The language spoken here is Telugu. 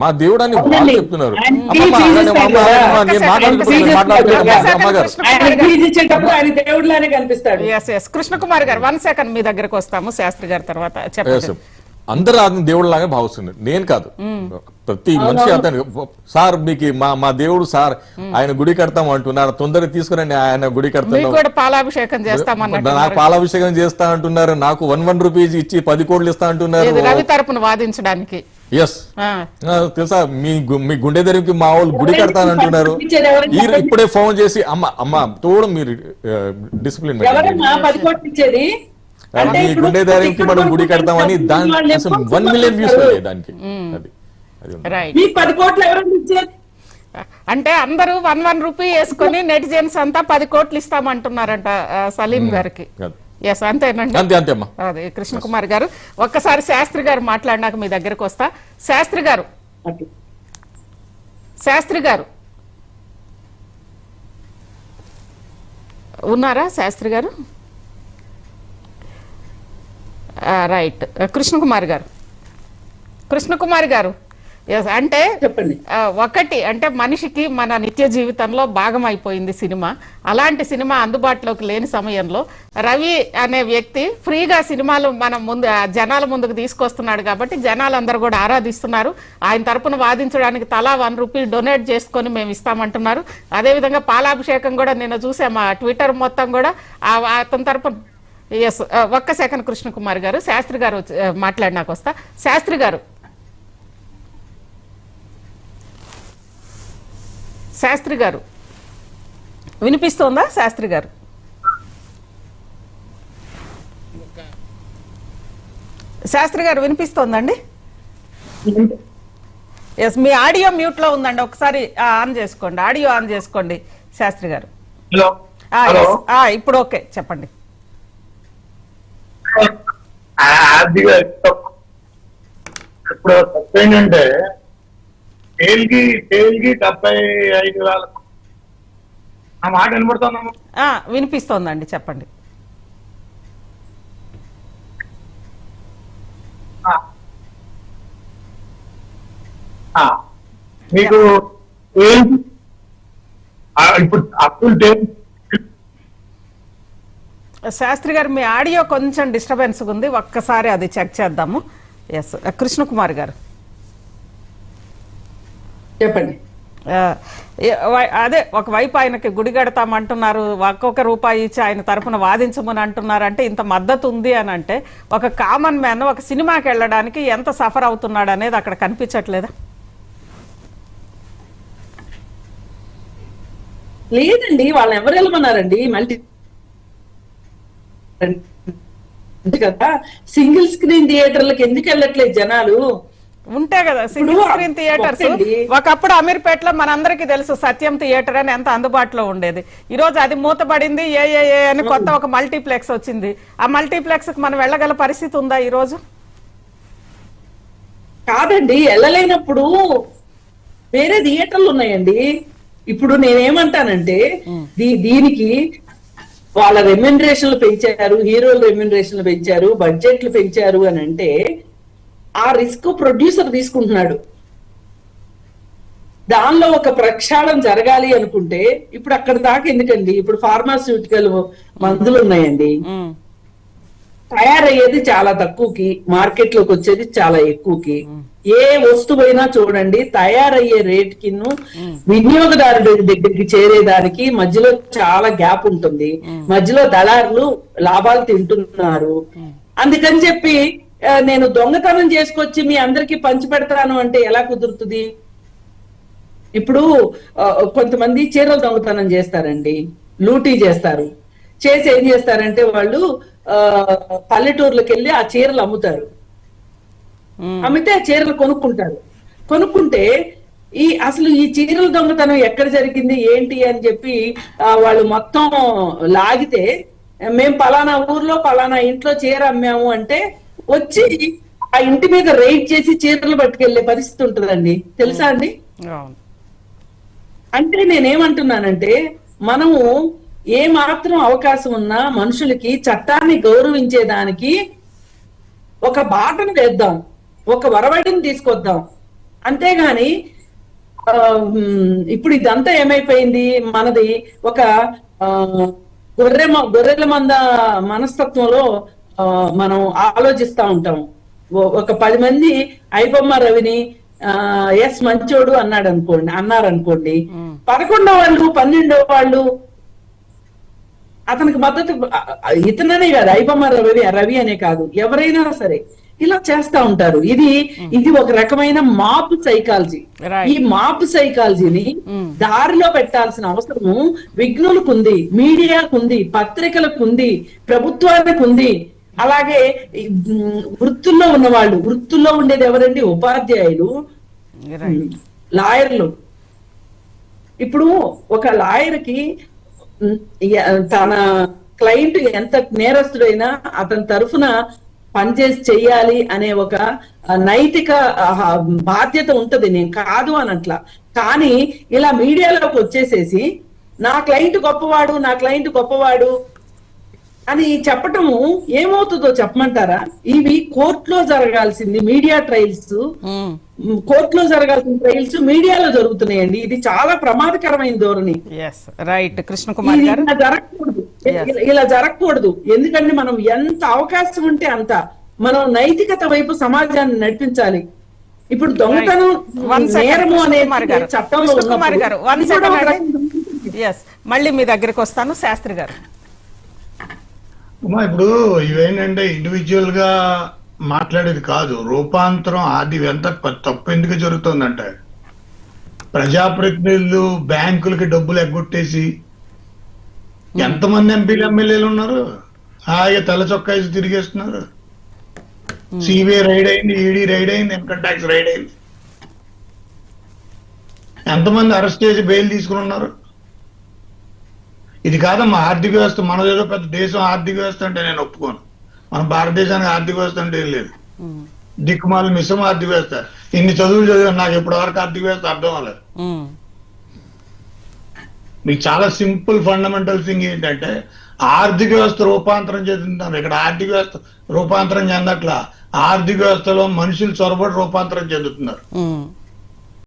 మా దేవుడు అని వాళ్ళు అవునండి. చెప్తున్నారు. ఆయన అమ్మమ్మ, ఫీజు నేను ఇస్తాడు కదా. నేను మాట్లాడుతున్నాను అమ్మగారు. ఆయన ఫీజు ఇచ్చేటప్పుడు ఆయన దేవుడిలానే కనిపిస్తాడు. కృష్ణకుమార్ గారు 1 సెకండ్ మీ దగ్గరకు వస్తాము, శాస్త్రి గారి తర్వాత చెప్పండి. అందరూ అతను దేవుడు లాగా భావిస్తున్నారు, నేను కాదు. ప్రతి మనిషి అతను సార్ మీకు మా దేవుడు సార్ ఆయన గుడి కడతాం అంటున్నారు, తొందరగా తీసుకురండి ఆయన గుడి కడతాను, కూడా పాలాభిషేకం చేస్తామన్నారు, నాకు పాలాభిషేకం చేస్తా అంటున్నారు, నాకు 1 రూపీస్ ఇచ్చి 10 కోట్లు ఇస్తా అంటున్నారు రవి తరపున వాదించడానికి. ఎస్ తెలుసా మీ గుండె దగ్గరికి మా వాళ్ళు గుడి కడతానంటున్నారు. ఇప్పుడే ఫోన్ చేసి అమ్మ తోడు మీరు డిసిప్లిన్ మీ గుండె దగ్గరికి మనం గుడి కడతామని దాని 1 మిలియన్ వ్యూస్ దానికి. అంటే అందరూ 1 రూపీ వేసుకొని నెటిజన్స్ అంతా 10 కోట్లు ఇస్తామంటున్నారంట సలీం గారికి. ఎస్ అంతేనండి. అంతే అంతేమ్మా. అదే కృష్ణకుమార్ గారు, ఒక్కసారి శాస్త్రి గారు మాట్లాడినాక మీ దగ్గరకు వస్తా. శాస్త్రి గారు ఉన్నారా? శాస్త్రి గారు రైట్. కృష్ణకుమార్ గారు అంటే చెప్పండి. ఒకటి అంటే మనిషికి మన నిత్య జీవితంలో భాగం అయిపోయింది సినిమా. అలాంటి సినిమా అందుబాటులోకి లేని సమయంలో రవి అనే వ్యక్తి ఫ్రీగా సినిమాలు మనం జనాల ముందుకు తీసుకొస్తున్నాడు కాబట్టి జనాలందరూ కూడా ఆరాధిస్తున్నారు. ఆయన తరపున వాదించడానికి తలా 1 రూపీ డొనేట్ చేసుకొని మేము ఇస్తామంటున్నారు. అదేవిధంగా పాలాభిషేకం కూడా నిన్న చూసాము, ట్విట్టర్ మొత్తం కూడా అతని తరపున. ఎస్, 1 సెకండ్ కృష్ణకుమార్ గారు, శాస్త్రి గారు మాట్లాడినాక వస్తా. శాస్త్రి గారు వినిపిస్తోందా? శాస్త్రి గారు వినిపిస్తోందండి? ఎస్, మీ ఆడియో మ్యూట్ లో ఉందండి, ఒకసారి ఆన్ చేసుకోండి, ఆడియో ఆన్ చేసుకోండి శాస్త్రి గారు. ఇప్పుడు ఓకే, చెప్పండి. ఇప్పుడు ఏంటంటే తేలిగి 75,000 ఆ మాట వినపడుతుందమ్మా? వినిపిస్తోందండి, చెప్పండి. మీకు ఇప్పుడు అప్పులు శాస్త్రి గారు మీ ఆడియో కొంచెం డిస్టర్బెన్స్ ఉంది, ఒక్కసారి అది చెక్ చేద్దాము. ఎస్, కృష్ణకుమార్ గారు చెప్పండి. అదే ఒకవైపు ఆయనకి గుడి కడతామంటున్నారు, 1 రూపాయి ఇచ్చి ఆయన తరపున వాదించమని అంటున్నారు. అంటే ఇంత మద్దతు ఉంది అని అంటే ఒక కామన్ మ్యాన్ ఒక సినిమాకి వెళ్ళడానికి ఎంత సఫర్ అవుతున్నాడు అనేది అక్కడ కనిపించట్లేదా? లేదండి, వాళ్ళని ఎవరు వెళ్ళమన్నారండి? మల్టీ కదా, సింగిల్ స్క్రీన్ థియేటర్లకు ఎందుకు వెళ్ళట్లేదు జనాలు? ఉంటే కదా సింగిల్ స్క్రీన్ థియేటర్స్. ఒకప్పుడు అమీర్పేటలో మనందరికీ తెలుసు సత్యం థియేటర్ అని ఎంత అందుబాటులో ఉండేది. ఈ రోజు అది మూతపడింది, ఏ అని కొత్త ఒక మల్టీప్లెక్స్ వచ్చింది. ఆ మల్టీప్లెక్స్ కి మనం వెళ్ళగల పరిస్థితి ఉందా ఈ రోజు? కాదండి, వెళ్ళలేనప్పుడు వేరే థియేటర్లు ఉన్నాయండి. ఇప్పుడు నేనేమంటానంటే దీనికి వాళ్ళ రెమ్యునరేషన్లు పెంచారు, హీరోల రెమ్యునరేషన్లు పెంచారు, బడ్జెట్లు పెంచారు అని అంటే ఆ రిస్క్ ప్రొడ్యూసర్ తీసుకుంటున్నాడు. దానిలో ఒక ప్రక్షాళన జరగాలి అనుకుంటే ఇప్పుడు అక్కడ దాకా ఎందుకండి? ఇప్పుడు ఫార్మాస్యూటికల్ మందులు ఉన్నాయండి, తయారయ్యేది చాలా తక్కువకి, మార్కెట్ లోకి వచ్చేది చాలా ఎక్కువకి. ఏ వస్తువైనా చూడండి, తయారయ్యే రేట్ కి వినియోగదారుడి దగ్గరికి చేరేదానికి మధ్యలో చాలా గ్యాప్ ఉంటుంది. మధ్యలో దళారులు లాభాలు తింటున్నారు. అందుకని చెప్పి నేను దొంగతనం చేసుకొచ్చి మీ అందరికి పంచి పెడతాను అంటే ఎలా కుదురుతుంది? ఇప్పుడు కొంతమంది చీరలు దొంగతనం చేస్తారండి, లూటీ చేస్తారు. చేసి ఏం చేస్తారంటే వాళ్ళు పల్లెటూర్లకు వెళ్ళి ఆ చీరలు అమ్ముతారు. అమ్మితే ఆ చీరలు కొనుక్కుంటే అసలు ఈ చీరల దొంగతనం ఎక్కడ జరిగింది ఏంటి అని చెప్పి వాళ్ళు మొత్తం లాగితే, మేము పలానా ఊర్లో పలానా ఇంట్లో చీర అమ్మాము అంటే వచ్చి ఆ ఇంటి మీద రైడ్ చేసి చీరలు పట్టుకెళ్లే పరిస్థితి ఉంటుందండి, తెలుసా అండి? అంటే నేనేమంటున్నానంటే మనము ఏ మాత్రం అవకాశం ఉన్నా మనుషులకి చట్టాన్ని గౌరవించేదానికి ఒక బాటను వేద్దాం, ఒక వరవడిని తీసుకొద్దాం. అంతేగాని ఇప్పుడు ఇదంతా ఏమైపోయింది, మనది ఒక గొర్రెల మంద మనస్తత్వంలో మనం ఆలోచిస్తా ఉంటాం. ఒక 10 మంది ఐబొమ్మ రవిని ఎస్ మంచోడు అన్నారనుకోండి, 11వ వాళ్ళు 12వ వాళ్ళు అతనికి మద్దతు, ఇతననే కాదు, ఐబొమ్మ రవి అనే కాదు, ఎవరైనా సరే ఇలా చేస్తా ఉంటారు. ఇది ఒక రకమైన మాపు సైకాలజీ. ఈ మాపు సైకాలజీని దారిలో పెట్టాల్సిన అవసరము విఘ్నులకు ఉంది, మీడియాకు ఉంది, పత్రికలకు ఉంది, ప్రభుత్వానికి ఉంది. అలాగే వృత్తుల్లో ఉన్నవాళ్ళు, వృత్తుల్లో ఉండేది ఎవరండి? ఉపాధ్యాయులు, లాయర్లు. ఇప్పుడు ఒక లాయర్కి తన క్లయింట్ ఎంత నేరస్తుడైనా అతని తరఫున పనిచేసి చెయ్యాలి అనే ఒక నైతిక బాధ్యత ఉంటది, నేను కాదు అనట్లా. కానీ ఇలా మీడియాలోకి వచ్చేసేసి నా క్లయింట్ గొప్పవాడు అని చెప్పటము ఏమవుతుందో చెప్పమంటారా? ఇవి కోర్టులో జరగాల్సింది, మీడియా ట్రయల్స్, కోర్టులో జరగాల్సిన ట్రయల్స్ మీడియాలో జరుగుతున్నాయండి. ఇది చాలా ప్రమాదకరమైన ధోరణి. ఇలా జరగకూడదు. ఎందుకంటే మనం ఎంత అవకాశం ఉంటే అంత మనం నైతికత వైపు సమాజాన్ని నడిపించాలి. ఇప్పుడు దొంగతనం నేరము అనేది చట్టంలో మళ్ళీ మీ దగ్గరికి వస్తాను శాస్త్రి గారు. ఇప్పుడు ఇవేంటంటే ఇండివిజువల్ గా మాట్లాడేది కాదు, రూపాంతరం అది ఎంత తప్పు ఎందుకు జరుగుతుందంటే, ప్రజాప్రతినిధులు బ్యాంకులకి డబ్బులు ఎగ్గొట్టేసి ఎంతమంది ఎంపీలు ఎమ్మెల్యేలు ఉన్నారు, హాయిగా తెల్ల చొక్కా వేసి తిరిగేస్తున్నారు. సిబిఐ రైడ్ అయింది, ఈడీ రైడ్ అయింది, ఇన్కమ్ ట్యాక్స్ రైడ్ అయింది. ఎంతమంది అరెస్ట్ చేసి బెయిల్ తీసుకుని ఉన్నారు. ఇది కాదమ్మా ఆర్థిక వ్యవస్థ. మనదేదో పెద్ద దేశం ఆర్థిక వ్యవస్థ అంటే నేను ఒప్పుకోను. మన భారతదేశానికి ఆర్థిక వ్యవస్థ అంటే ఏం లేదు, దిక్కుమాల మిశ్రమ ఆర్థిక వ్యవస్థ. ఇన్ని చదువులు చదివాను, నాకు ఇప్పటివరకు ఆర్థిక వ్యవస్థ అర్థం అవ్వలేదు. మీకు చాలా సింపుల్ ఫండమెంటల్ థింగ్ ఏంటంటే ఆర్థిక వ్యవస్థ రూపాంతరం చెందుతున్నారు. ఇక్కడ ఆర్థిక వ్యవస్థ రూపాంతరం చెందట్లా, ఆర్థిక వ్యవస్థలో మనుషులు చొరబడి రూపాంతరం చెందుతున్నారు.